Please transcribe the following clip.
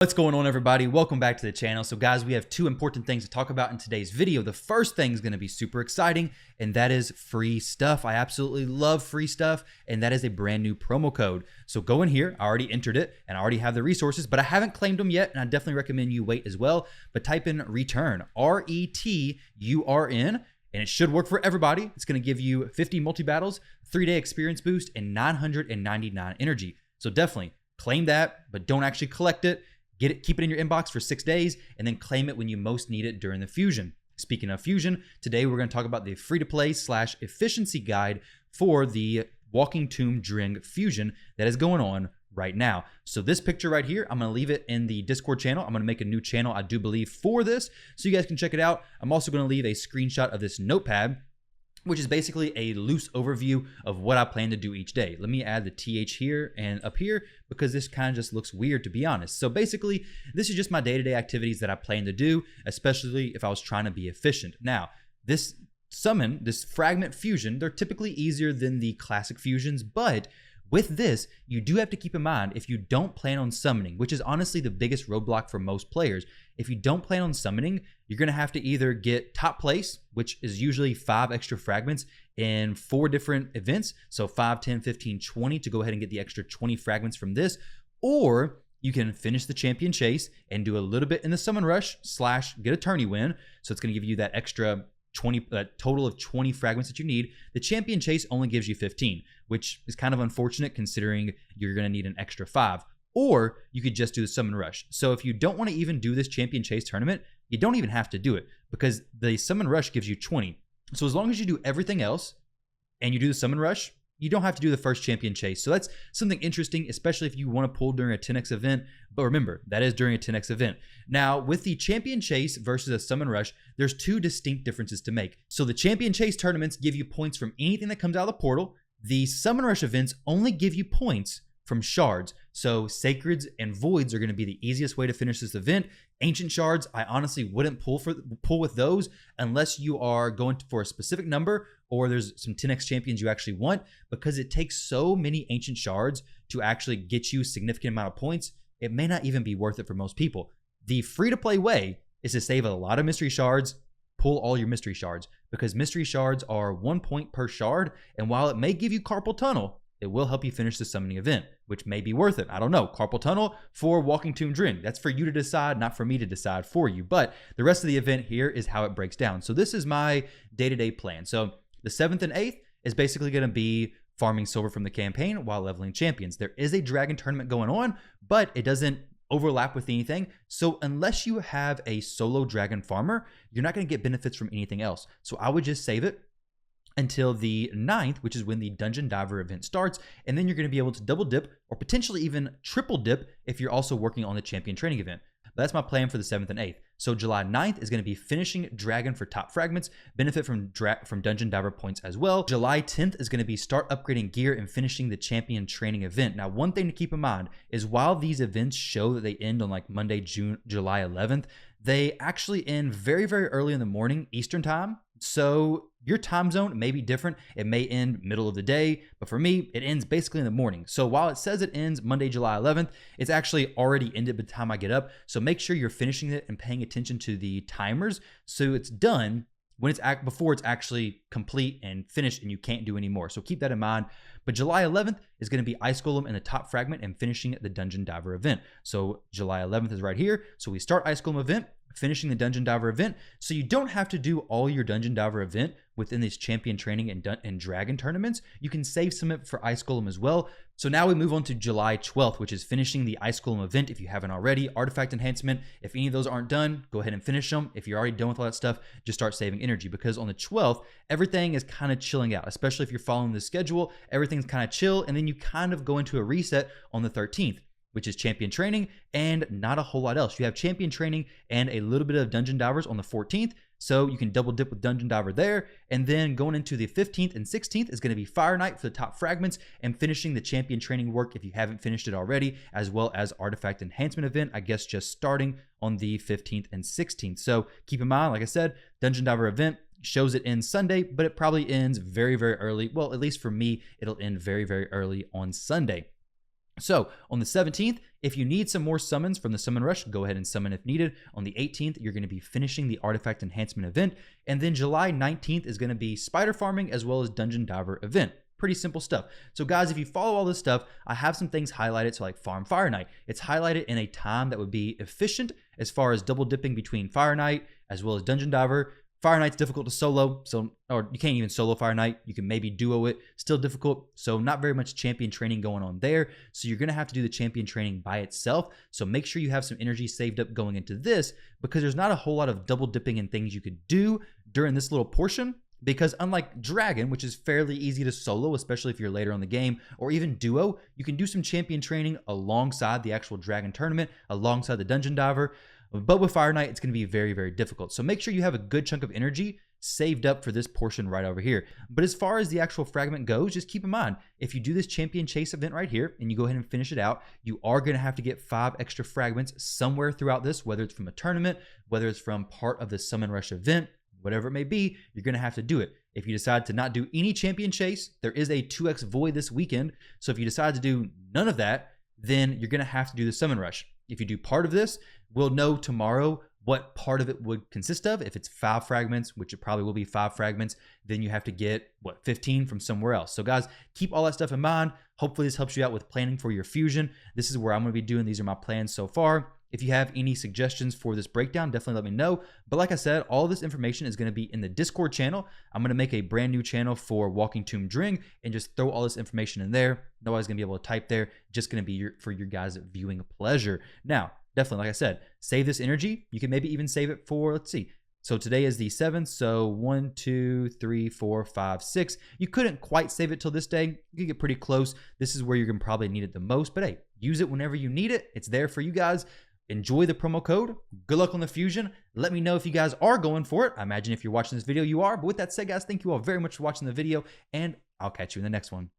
What's going on, everybody? Welcome back to the channel. So guys, we have two important things to talk about in today's video. The first thing is going to be super exciting, and that is free stuff. I absolutely love free stuff, and that is a brand new promo code. So go in here. I already entered it and I already have the resources, but I haven't claimed them yet, and I definitely recommend you wait as well. But type in return, RETURN, and it should work for everybody. It's going to give you 50 multi-battles, 3-day experience boost, and 999 energy. So definitely claim that, but don't actually collect it. Get it, keep it in your inbox for 6 days, and then claim it when you most need it during the fusion. Speaking of fusion, today we're going to talk about the free-to-play / efficiency guide for the Walking Tomb Dreng fusion that is going on right now. So this picture right here, I'm going to leave it in the Discord channel. I'm going to make a new channel, I do believe, for this, so you guys can check it out. I'm also going to leave a screenshot of this notepad, which is basically a loose overview of what I plan to do each day. Let me add the TH here and up here because this kind of just looks weird, to be honest. So basically, this is just my day-to-day activities that I plan to do, especially if I was trying to be efficient. Now, this summon, this fragment fusion, they're typically easier than the classic fusions, but with this, you do have to keep in mind, if you don't plan on summoning, which is honestly the biggest roadblock for most players, if you don't plan on summoning, you're going to have to either get top place, which is usually 5 extra fragments in 4 different events, so 5, 10, 15, 20 to go ahead and get the extra 20 fragments from this, or you can finish the champion chase and do a little bit in the summon rush / get a tourney win, so it's going to give you that extra 20, total of 20 fragments that you need. The champion chase only gives you 15, which is kind of unfortunate considering you're going to need an extra 5. Or you could just do the summon rush. So if you don't want to even do this champion chase tournament, you don't even have to do it because the summon rush gives you 20. So as long as you do everything else and you do the summon rush, you don't have to do the first champion chase. So that's something interesting, especially if you want to pull during a 10x event. But remember, that is during a 10x event. Now, with the champion chase versus a summon rush, there's 2 distinct differences to make. So the champion chase tournaments give you points from anything that comes out of the portal. The summon rush events only give you points from shards. So sacreds and voids are going to be the easiest way to finish this event. Ancient shards, I honestly wouldn't pull with those unless you are going for a specific number or there's some 10x champions you actually want, because it takes so many ancient shards to actually get you a significant amount of points. It may not even be worth it for most people. The free-to-play way is to save a lot of mystery shards, pull all your mystery shards, because mystery shards are 1 point per shard, and while it may give you carpal tunnel, it will help you finish the summoning event, which may be worth it. I don't know. Carpal tunnel for Walking Tomb Dreng. That's for you to decide, not for me to decide for you. But the rest of the event here is how it breaks down. So this is my day-to-day plan. So the 7th and 8th is basically going to be farming silver from the campaign while leveling champions. There is a dragon tournament going on, but it doesn't overlap with anything. So unless you have a solo dragon farmer, you're not going to get benefits from anything else. So I would just save it until the 9th, which is when the Dungeon Diver event starts, and then you're going to be able to double dip or potentially even triple dip if you're also working on the champion training event. But that's my plan for the 7th and 8th. So July 9th is going to be finishing Dragon for top fragments, benefit from Dungeon Diver points as well. July 10th is going to be start upgrading gear and finishing the champion training event. Now, one thing to keep in mind is while these events show that they end on like Monday, July 11th, they actually end very, very early in the morning Eastern time. So your time zone may be different. It may end middle of the day, but for me, it ends basically in the morning. So while it says it ends Monday, July 11th, it's actually already ended by the time I get up. So make sure you're finishing it and paying attention to the timers so it's done when it's before it's actually complete and finished and you can't do any more. So keep that in mind. But July 11th is going to be Ice Golem in the top fragment and finishing the Dungeon Diver event. So July 11th is right here. So we start Ice Golem event, finishing the Dungeon Diver event. So you don't have to do all your Dungeon Diver event within these champion training and dragon tournaments. You can save some of it for Ice Golem as well. So now we move on to July 12th, which is finishing the Ice Golem event if you haven't already. Artifact enhancement, if any of those aren't done, go ahead and finish them. If you're already done with all that stuff, just start saving energy, because on the 12th, everything is kind of chilling out, especially if you're following the schedule. Everything's kind of chill, and then you kind of go into a reset on the 13th. Which is champion training and not a whole lot else. You have champion training and a little bit of dungeon divers on the 14th. So you can double dip with dungeon diver there. And then going into the 15th and 16th is going to be Fire Night for the top fragments and finishing the champion training work if you haven't finished it already, as well as artifact enhancement event, I guess just starting on the 15th and 16th. So keep in mind, like I said, dungeon diver event shows it ends Sunday, but it probably ends very, very early. Well, at least for me, it'll end very, very early on Sunday. So on the 17th, if you need some more summons from the summon rush, go ahead and summon if needed. On the 18th, you're going to be finishing the artifact enhancement event. And then July 19th is going to be spider farming as well as dungeon diver event. Pretty simple stuff. So guys, if you follow all this stuff, I have some things highlighted. So like farm Fire Knight, it's highlighted in a time that would be efficient as far as double dipping between Fire Knight as well as dungeon diver. Fire Knight's difficult to solo, or you can't even solo Fire Knight. You can maybe duo it, still difficult. So not very much champion training going on there. So you're gonna have to do the champion training by itself. So make sure you have some energy saved up going into this, because there's not a whole lot of double dipping and things you could do during this little portion. Because unlike Dragon, which is fairly easy to solo, especially if you're later on the game, or even duo, you can do some champion training alongside the actual Dragon tournament, alongside the dungeon diver. But with Fire Knight, it's going to be very, very difficult. So make sure you have a good chunk of energy saved up for this portion right over here. But as far as the actual fragment goes, just keep in mind, if you do this champion chase event right here and you go ahead and finish it out, you are going to have to get 5 extra fragments somewhere throughout this, whether it's from a tournament, whether it's from part of the summon rush event, whatever it may be, you're going to have to do it. If you decide to not do any champion chase, there is a 2x void this weekend. So if you decide to do none of that, then you're going to have to do the summon rush. If you do part of this, we'll know tomorrow what part of it would consist of. If it's 5 fragments, which it probably will be 5 fragments, then you have to get, 15 from somewhere else. So guys, keep all that stuff in mind. Hopefully this helps you out with planning for your fusion. This is where I'm going to be doing. These are my plans so far. If you have any suggestions for this breakdown, definitely let me know. But like I said, all this information is going to be in the Discord channel. I'm going to make a brand new channel for Walking Tomb Dreng and just throw all this information in there. Nobody's going to be able to type there. Just going to be for your guys' viewing pleasure. Now, definitely, like I said, save this energy. You can maybe even save it for, let's see. So today is the 7th. So 1, 2, 3, 4, 5, 6. You couldn't quite save it till this day. You can get pretty close. This is where you're going to probably need it the most. But hey, use it whenever you need it. It's there for you guys. Enjoy the promo code. Good luck on the fusion. Let me know if you guys are going for it. I imagine if you're watching this video, you are. But with that said, guys, thank you all very much for watching the video, and I'll catch you in the next one.